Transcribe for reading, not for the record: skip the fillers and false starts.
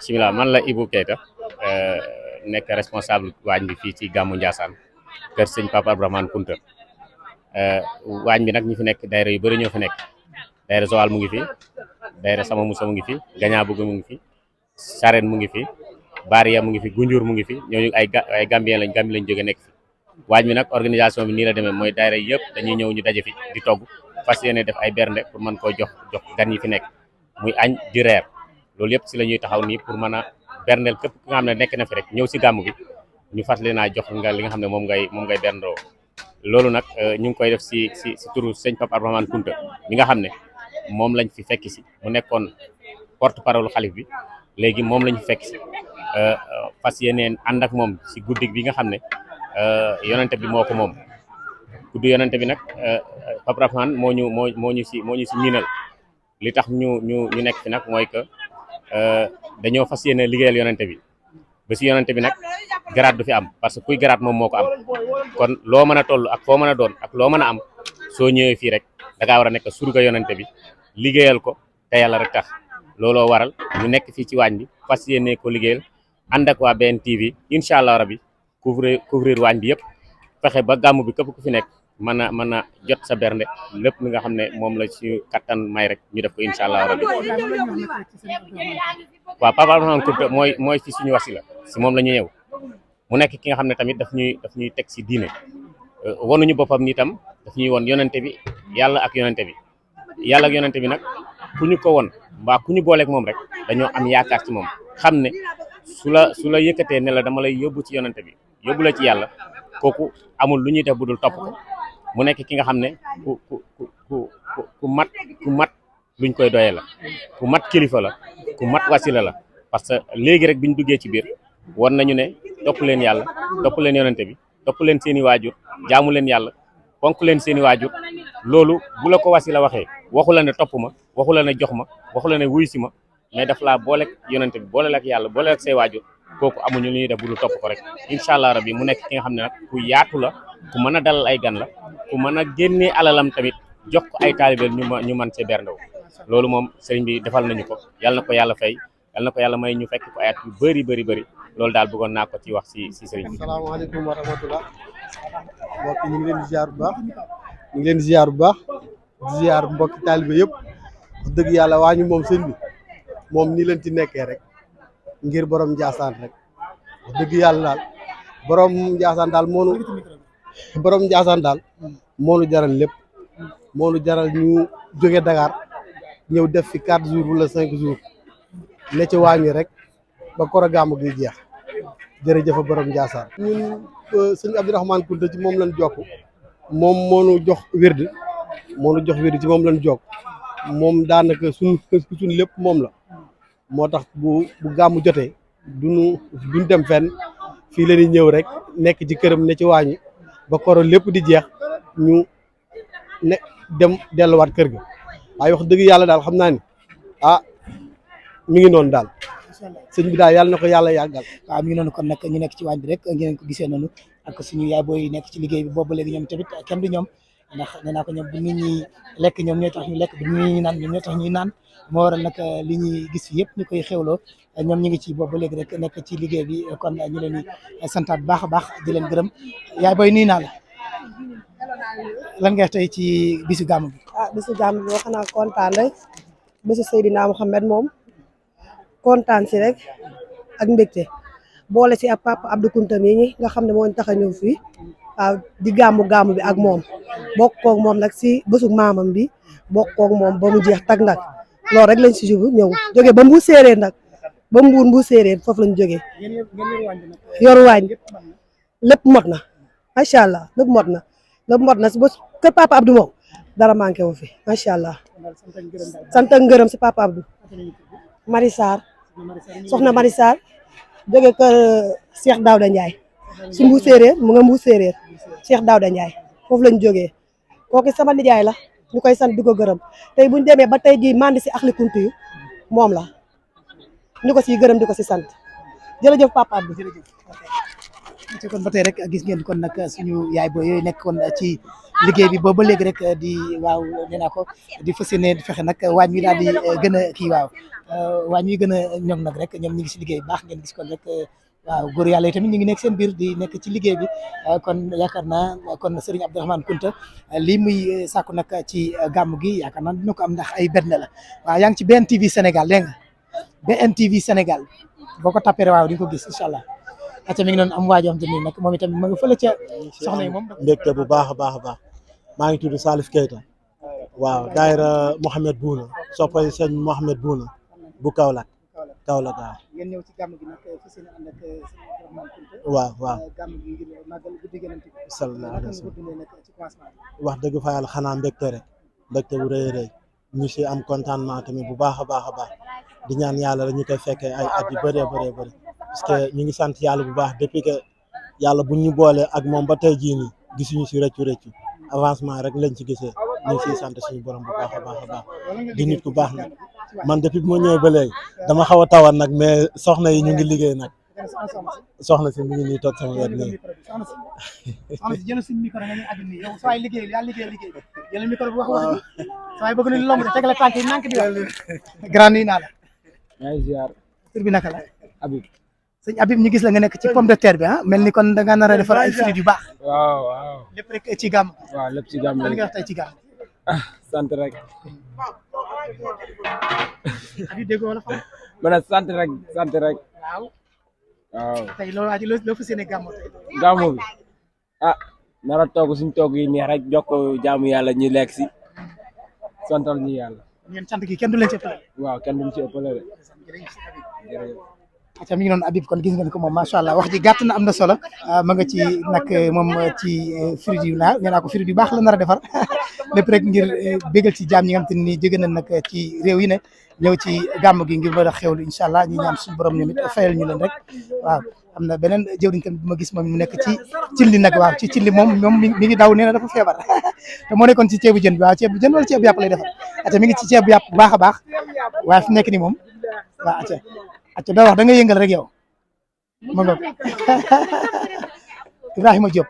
bismillah man la Ibou Keita nekk responsable waañ bi fii ci gàmmu Ndiassane kër sëñ Papa Abdourahmane Kounta waañ bi nag ñi fi nekk daayira yu bëri ñoo fi nekk daayira Joal mu ngi fi daayira Sama Moussa mu ngi fi Gañaa Bëgg mu ngi fi Sarène mu ngi fi Baria mu ngi fi Gunjur mu ngi fi ñooñu ay Gambien lañ jóge nekk fi waañ bi nag organisation bi nii la demee mooy daayira yëpp dañuy ñëw ñu daje fi di togg fas yéene def ay bernde pour mën koo jox gan yi fi nekk muy añ di reer loolu yëpp si la ñuy taxaw nii pour mën a berndeel képp ki nga xam ne nekk na fi rek ñëw si gàmmu bi ñu fàttali naa jox nga li nga xam ne moom ngay berndoo loolu nag ñu ngi koy def si turu sëñ Papa Abdourahmane Kounta mi nga xam ne moom lañ fi fekk si mu nekkoon porte parole xalif bi léegi moom lañ fi fekk si fas yéeneen ànd ak moom si guddi bi nga xam ne yonente bi moo ko moom guddi yonente bi nag Papa Abdourahmane moo ñu si miinal li tax ñu nekk fi nag mooy que dañoo fas yéene liggéeyal yonente bi ba si yonente bi nag garaat du fi am parce que kuy garaat moom moo ko am kon loo mën a toll ak foo mën a doon ak loo mën a am soo ñëwee fii rek da ngaa war a nekk surga yonente bi liggéeyal ko te yàlla rek tax looloo waral ñu nekk fii ci waañ bi fas yéene ko liggéeyal ànd ak waa BNTV incha allah rabi couvrir waañ bi yëpp fexe ba gàmmu bi képp ku fi nekk mën a jot sa bernde lépp li nga xam ne moom la ci kattan may rek ñu def ko incha allah rabi waaw Papa Abdourahmane Kounta mooy ci suñu wasila si moom la ñu ñëw mu nekk ki nga xam ne tamit daf ñuy teg si diine wonuñu boppam ni tam daf ñuy won yonente bi yàlla ak yonente bi nag ku ñu ko won mbaa ku ñu booleeg moom rek dañoo am yaakaar ci moom xam ne su la yëkkatee ne la dama lay yóbbu ci yonente bi yóbbu la ci yàlla kooku amul lu ñuy def bu dul topp ko mu nekk ki nga xam ne ku mat luñ koy doyee la ku mat kilifa la ku mat wasila la parce que léegi rek biñ duggee ci biir won nañu ne topp leen yàlla topp leen yonente bi topp leen seeni waajur jaamu leen yàlla fonk leen seeni waajur loolu bu la ko wasila waxee waxu la ne topp ma waxu la ne jox ma waxu la ne wuy si ma mais daf laa booleeg yonente bi booleel ak yàlla booleel ak say waajur kooku amuñu lu ñuy def bu dul topp ko rek incha allah rabbi mu nekk ki nga xam ne nag ku yaatu la ku mën a dalal ay gan la ku mën a génnee alalam tamit jox ko ay taalibeel ñu mën see berndew loolu moom sëriñ bi defal nañu ko yàlla na ko yàlla fay yàlla na ko yàlla may ñu fekk ko ayat yu bëri loolu daal bëggoon naa ko ci wax si sëriñ bi. asalaamaaleykum wa rahmatullah mbokk ñu ngi leen di ziar bu baax ñu ngi leen di ziar bu baax di ziar mbokki taalibe yëpp wax dëgg yàlla waa ñu moom sëñ bi moom nii leen ci nekkee rek ngir borom Ndiassane rek wax dëgg yàlla daal borom Ndiassane daal moonu jaral lépp moonu jaral ñu jóge Dakar ñëw def fi 4 jours wala 5 jours ne ci waañi rek ba koro gàmmu gi jeex jërëjëf borom Ndiassane ñun sëñ Abdourahmane Kounta ci moom lañ jokk moom moonu jox wérd ci moom lañ jokk moom daanaka suñ lépp moom la moo tax bu gàmmu jotee duñ dem fenn fii la ñuy ñëw rek nekk ci këram ne ci waañi ba koro lépp di jeex ñu ne dem delluwaat kër ga waaye wax dëgg yàlla daal xam naa ni mi ngi noonu daal sëñ bi daal yàlla na ko yàlla yàggal. waaw mi ngi noonu kon nag ñu nekk ci waañ bi rek ngeen ko gisee noonu ak suñu yaay booy nekk ci liggéey bi boobu léegi ñoom tamit kenn du ñoom ndax nee naa ko ñoom bu nit ñi lekk ñoom ñooy tax ñu lekk bu nit ñi naan ñoom ñooy tax ñuy naan moo waral nag li ñuy gis fi yëpp ñu koy xewloo ñoom ñu ngi ci boobu léegi rek nekk ci liggéey bi kon ñu leen di santaat bu baax a baax di leen gërëm yaay booy nuyu naa la lan nga tey ci bisu gàmm bi. bisu gàmm bi xanaa kontaan rek bisu Seydina Mouhamed moom kontaan si rek ak mbégte boole si ak Papa Abdou Kounta mi nga xam ne moo ñu tax a ñëw fii waaw di gàmmu bi ak moom bokk koog moom nag si bésu maamam bi bokk koog moom ba mu jeex tag nag loolu rek lañ si jubu ñëw jóge ba Mbuur séeréer nag ba Mbuur séeréer foofu lañ jógee yoru waañ lépp mot na macha allah lépp mot na si ba kër Papa Abdou moom dara manqué wu fi macha allah sant ak ngërëm si Papa Abdou Marisar soxna Marisar jóge kër Cheikh Daouda Ndiaye si Mbuur séeréer mu nga Mbuur séeréer Cheikh Daouda Ndiaye foofu lañ jógee kooku sama nijaay la ñu koy sant di ko gërëm tey buñ demee ba tey jii mandi si axli kuntu yu moom la ñu ko siy gërëm di ko si sant jërëjëf Papa Abdou. ci kon ba tey rek gis ngeen kon nag suñu yaay booy yooyu nekk kon ci liggéey bi boobu ba léegi rek di waaw nee naa ko di fas yéene fexe nag waañ wi daal di gën a kii waaw waañ wi gën a ñoŋ nag rek ñoom ñu ngi si liggéey bu baax ngeen gis kon rek waaw góor yàlla yi tamit ñu ngi nekk seen biir di nekk ci liggéey bi kon yaakaar naa kon Serigne Abdourahmane Kounta lii muy sàkku nag ci gàmm gi yaakaar naa dina ko am ndax ay benn la waaw yaa ngi ci BNTV Sénégal dégg nga BNTV Sénégal boo ko tapé waaw di nga ko gis incha allah ate mi ngi doon am waajoo xam te ni nag moom itamit ma nga fële ca soxna yi moom mbégte bu baax a baax a baax maa ngi tudd Salif Keita waaw daayira Mohamed Bouna soppay sëñ Mohamed Bouna bu Kaolack waaw ngeen ñëw ci gàmm gi nag fas yéene ànd ak Serigne Abdourahmane Kounta waaw gàmm gi ngir màggal guddi Yonent bi sallallahu alayhi wa sallam dundee nag ci commencement bi wax dëgg fa yàlla xanaa mbégte rek mbégte bu rëy rëy ñu si am contentement tamit bu baax a baax a baax di ñaan yàlla rek ñu koy fekkee ay at yu bëree bëree bëri parce que ñu ngi sant yàlla bu baax depuis que yàlla buñ ñu boole ak moom ba tey jii nii gisuñu si rëccu avancement rek lañ ci gisee ñu ngi siy sant suñu borom bu baax a baax a baax di nit ku baax nag man depuis bi ma ñëwee ba léegi dama xaw a tawat nag mais soxna yi ñu ngi liggéey nag soxna si mu ngi nii toog sama wet nii. soxna si jël suñu micro nga ñu aju nii yow saa liggéey yaa liggéey jël micro bi wax saa bëgg nañu lomb de tegle tànk yi nànk di wax grand nuyu naa la maa ngi ziar tur bi naka la Habib. sëñ Habib ñu gis la nga nekk ci pomme de terre bi mel ni kon da nga nar a defar ay fruits yu baax waaw lépp rek ci gàmm waaw lépp ci gàmm lan nga wax tey ci gàmm sant rek Habib déggoo wala xam mën a sant rek waaw waaw tey loolu waa ji loo fas yéene gàmm tey gàmmu bi nara togg suñ togg yi neex rek jox ko jaamu yàlla ñu lekk si santal ñu yàlla ngeen sant gi kenn du leen ci ëppale waaw kenn duñ ci ëppale de jërëjëf acca mi ngi noonu Habib kon gis ngeen ko moom macha allah wax ji gàtt na am na solo ma nga ci nag moom ci fruits yu naa nee naa ko fruits yu baax la nar a defar lépp rek ngir bégal ci jaam ñi nga xam te ni jóge na nag ci réew yi ne ñëw ci gàmm gi ngir mën a xewlu incha allah ñu ñaan suñu borom ñoom it fayal ñu leen rek waaw am na beneen jëwriñ tamit bu ma gis moom mu nekk ci cilli nag waaw ci cilli moom mi ngi daw nee na dafa feebar te moo nekkoon ci ceebu jën bi waaw ceebu jën wala ceebu yàpp lay defar acca mi ngi ci ceebu yàpp bu baax a baax waaye fi nekk ni moom waaw acca doo wax da nga yëngal rek yow ma nga Ibrahima Diop